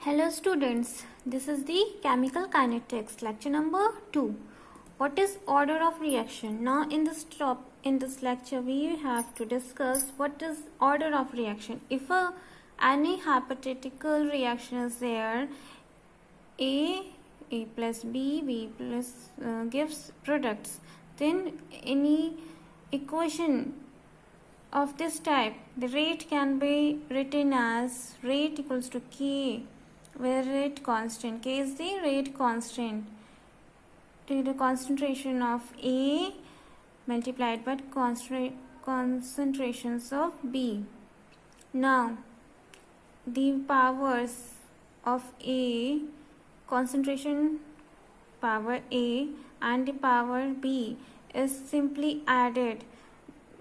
Hello students, this is the chemical kinetics lecture number 2. What is order of reaction? Now in this lecture we have to discuss what is order of reaction. If any hypothetical reaction is there, A plus B plus gives products, then any equation of this type, the rate can be written as rate equals to K, where rate constant, K is the rate constant to the concentration of A multiplied by concentrations of B. Now the powers of A, concentration power A and the power B is simply added,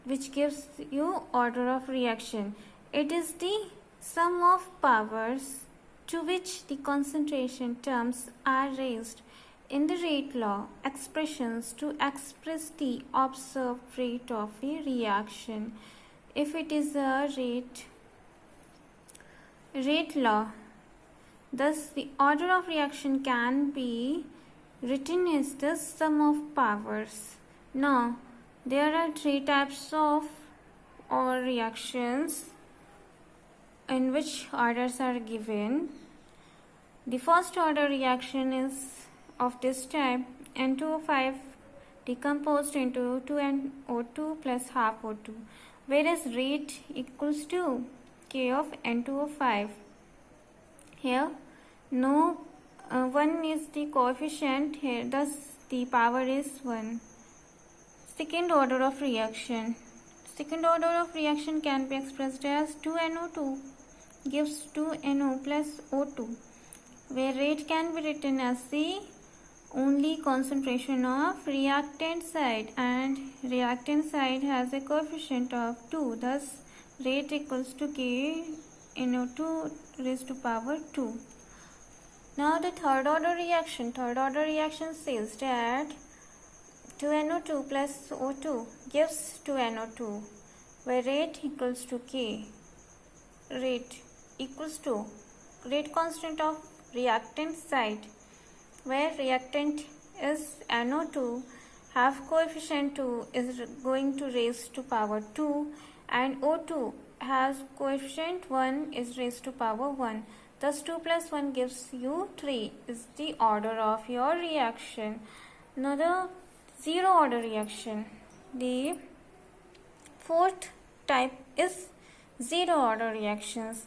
which gives you order of reaction. It is the sum of powers to which the concentration terms are raised in the rate law expressions to express the observed rate of a reaction. If it is a rate law, thus the order of reaction can be written as the sum of powers. Now there are three types of reactions in which orders are given. The first order reaction is of this type: N2O5 decomposed into 2NO2 plus half O2, whereas rate equals to K of N2O5. Here no 1 is the coefficient here, thus the power is 1. Second order of reaction. Second order of reaction can be expressed as 2NO2 gives 2NO plus O2, where rate can be written as the only concentration of reactant side, and reactant side has a coefficient of 2, thus rate equals to K NO2 raised to power 2. Now the third order reaction. Third order reaction says that 2NO2 plus O2 gives 2NO2, where rate equals to K. Rate equals to rate constant of reactant side, where reactant is NO2, have coefficient 2 is going to raise to power 2, and O2 has coefficient 1 is raised to power 1. Thus 2 plus 1 gives you 3 is the order of your reaction. Now the zero order reaction. The fourth type is zero order reactions.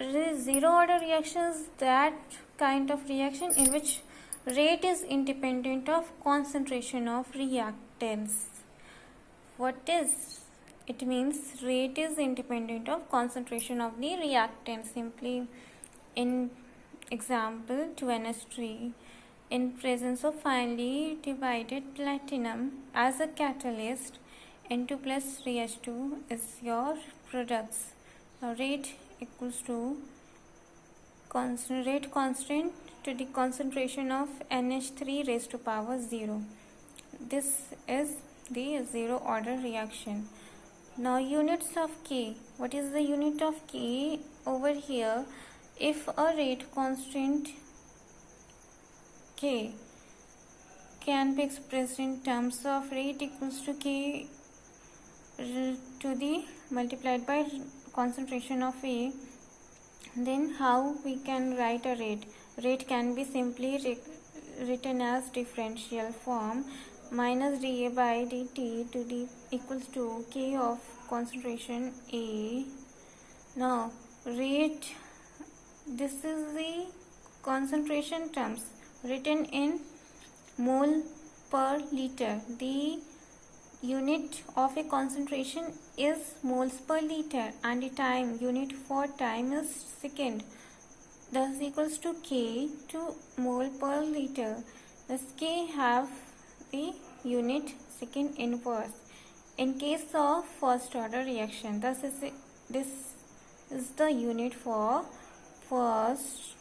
Zero order reactions, that kind of reaction in which rate is independent of concentration of reactants. What is it? Means rate is independent of concentration of the reactant. Simply in example 2NH3, in presence of finely divided platinum as a catalyst, N2 plus 3H2 is your products. Now rate equals to rate constant to the concentration of NH3 raised to power 0. This is the zero order reaction. Now units of K. What is the unit of K over here? If a rate constant K can be expressed in terms of rate equals to K to the multiplied by concentration of A, then how we can write a rate? Rate can be simply written as differential form minus dA by dt to the equals to K of concentration A. Now rate, this is the concentration terms written in mole per liter. The unit of a concentration is moles per liter, and the time unit for time is second. Thus equals to K to mole per liter. Thus K have the unit second inverse in case of first order reaction. Thus this is the unit for first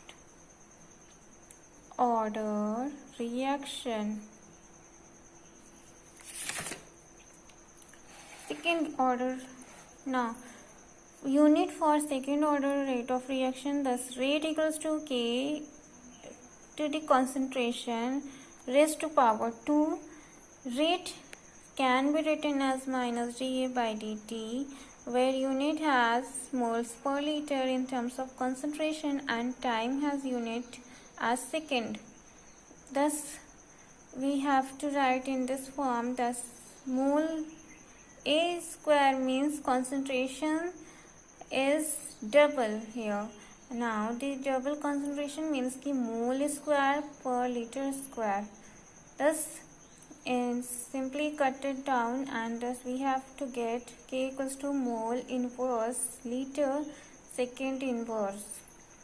order reaction. Second order. Now unit for second order rate of reaction. Thus rate equals to K to the concentration raised to power 2. Rate can be written as minus dA by dt, where unit has moles per liter in terms of concentration and time has unit as second. Thus we have to write in this form. Thus mole A square means concentration is double here. Now the double concentration means the mole square per liter square. Thus and simply cut it down, and thus we have to get K equals to mole inverse liter second inverse.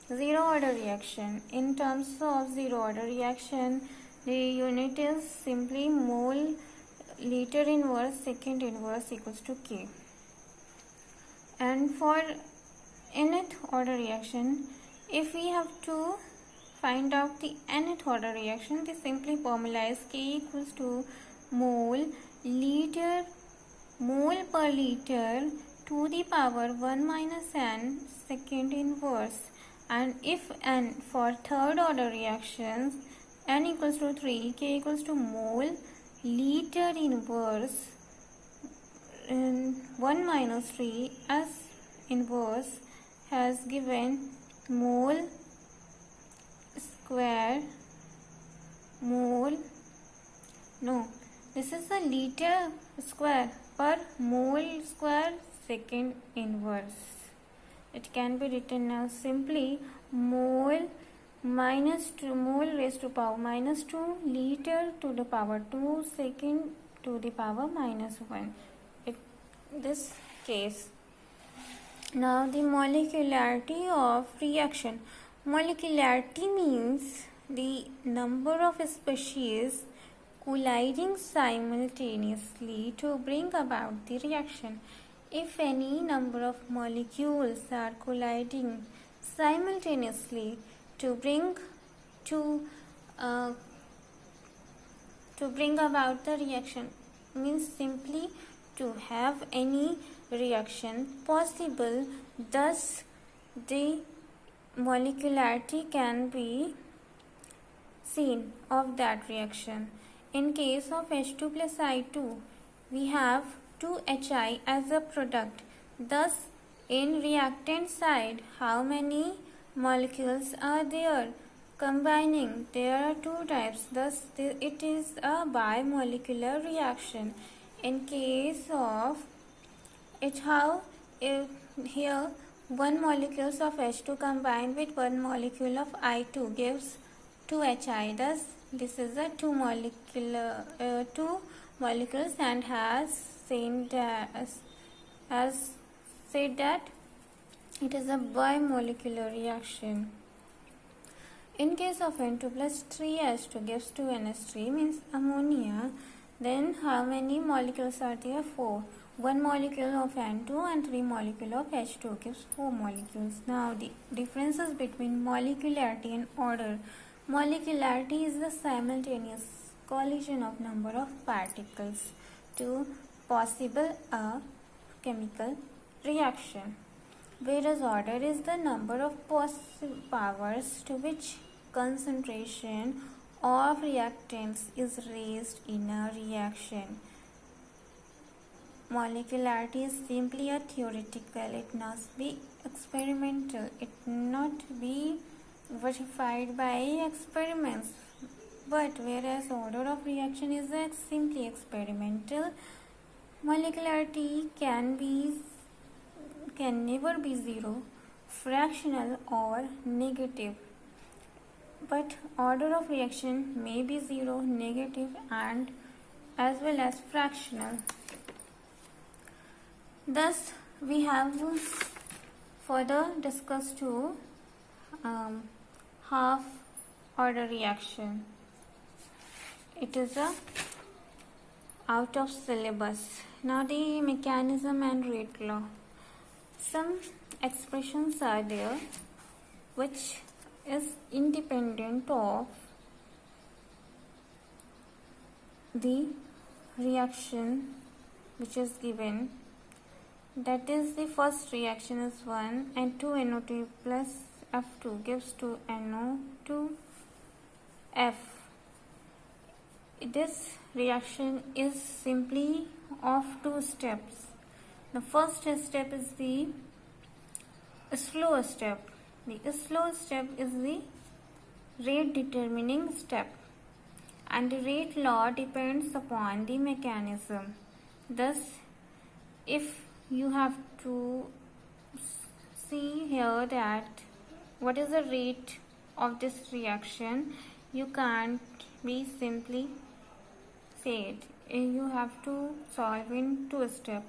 Zero order reaction. In terms of zero order reaction, the unit is simply mole liter inverse second inverse equals to K. And for nth order reaction, if we have to find out the nth order reaction, they simply formalize K equals to mole per liter to the power 1 minus n second inverse. And if n for third order reactions, n equals to 3, K equals to mole liter inverse 1 minus 3 as inverse has given mole square mole, no, this is a liter square per mole square second inverse. It can be written as simply mole minus 2 mole raised to power minus 2 liter to the power 2 second to the power minus 1. This case. Now the molecularity of reaction. Molecularity means the number of species colliding simultaneously to bring about the reaction. If any number of molecules are colliding simultaneously to bring about the reaction, means simply to have any reaction possible. Thus the molecularity can be seen of that reaction. In case of H2 plus I2, we have 2HI as a product. Thus in reactant side, how many molecules are there combining? There are two types. Thus it is a bimolecular reaction. In case of it, how if here one molecules of H2 combined with one molecule of I2 gives 2HI. Thus this is a two molecules and has said that it is a bimolecular reaction. In case of N2 plus 3H2 gives 2NH3 means ammonia, then how many molecules are there? 4. One molecule of N2 and 3 molecule of H2 gives 4 molecules. Now the differences between molecularity and order. Molecularity is the simultaneous collision of number of particles to possible a chemical reaction, whereas order is the number of powers to which concentration of reactants is raised in a reaction. Molecularity is simply a theoretical, it must be experimental, it not be verified by experiments. But whereas order of reaction is simply experimental, molecularity can never be zero, fractional or negative. But order of reaction may be zero, negative and as well as fractional. Thus we have further discussed to half order reaction. It is a out of syllabus. Now the mechanism and rate law. Some expressions are there which is independent of the reaction which is given. That is, the first reaction is 1 and 2NO2 plus F2 gives 2NO2F. This reaction is simply of two steps. The first step is the slow step. The slow step is the rate determining step, and the rate law depends upon the mechanism. Thus, if you have to see here that what is the rate of this reaction, you can't be simply say it. You have to solve in two steps.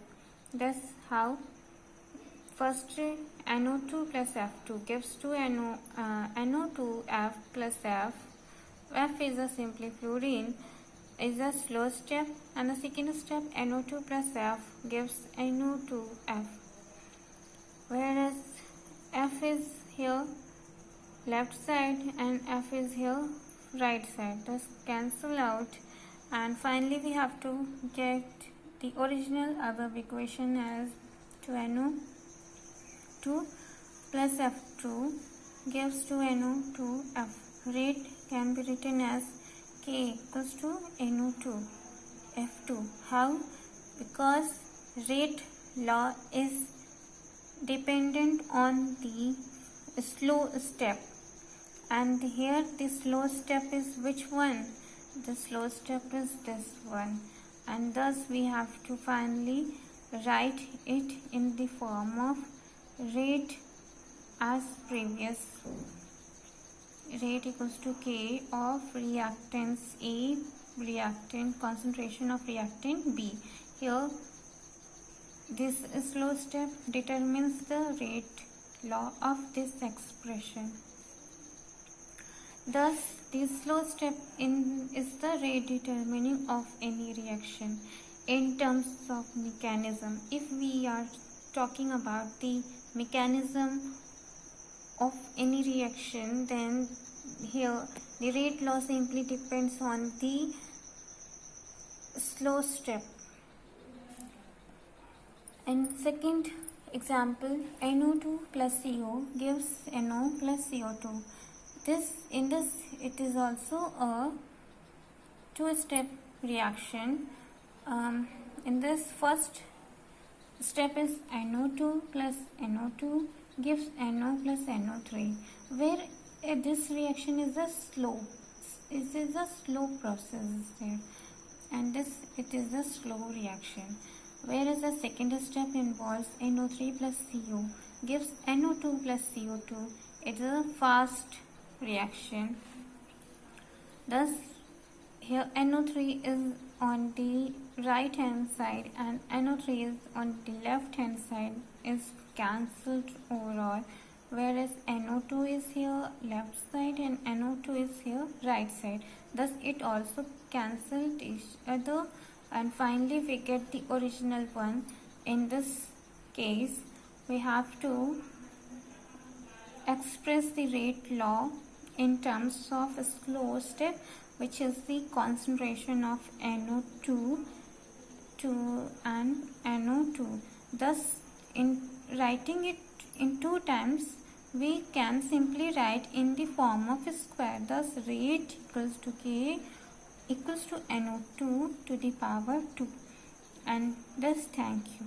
That's how first NO2 plus F2 gives 2 NO2F plus F. F is a simply fluorine, is a slow step, and the second step NO2 plus F gives NO2F, whereas F is here left side and F is here right side, thus cancel out, and finally we have to get the original above equation as 2NO2 plus F2 gives 2NO2F. Rate can be written as K equals to NO2 F2. How? Because rate law is dependent on the slow step, and here the slow step is which one? The slow step is this one, and thus we have to finally write it in the form of rate as previous. Rate equals to K of reactants A, reactant concentration of reactant B. Here this slow step determines the rate law of this expression. Thus, the slow step is the rate determining of any reaction. In terms of mechanism, if we are talking about the mechanism of any reaction, then here the rate law simply depends on the slow step. And second example, NO2 plus CO gives NO plus CO2. In this it is also a two-step reaction. In this first step is NO2 plus NO2 gives NO plus NO3, where this reaction is a slow. This is a slow process there, and it is a slow reaction. Whereas the second step involves NO3 plus CO gives NO2 plus CO2. It is a fast reaction. Thus, here NO3 is on the right hand side and NO3 is on the left hand side, is cancelled overall, whereas NO2 is here left side and NO2 is here right side. Thus, it also cancelled each other, and finally we get the original one. In this case, we have to express the rate law in terms of a slow step, which is the concentration of NO2 and NO2. Thus, in writing it in two times, we can simply write in the form of a square. Thus, rate equals to K equals to NO2 to the power 2. And thus, thank you.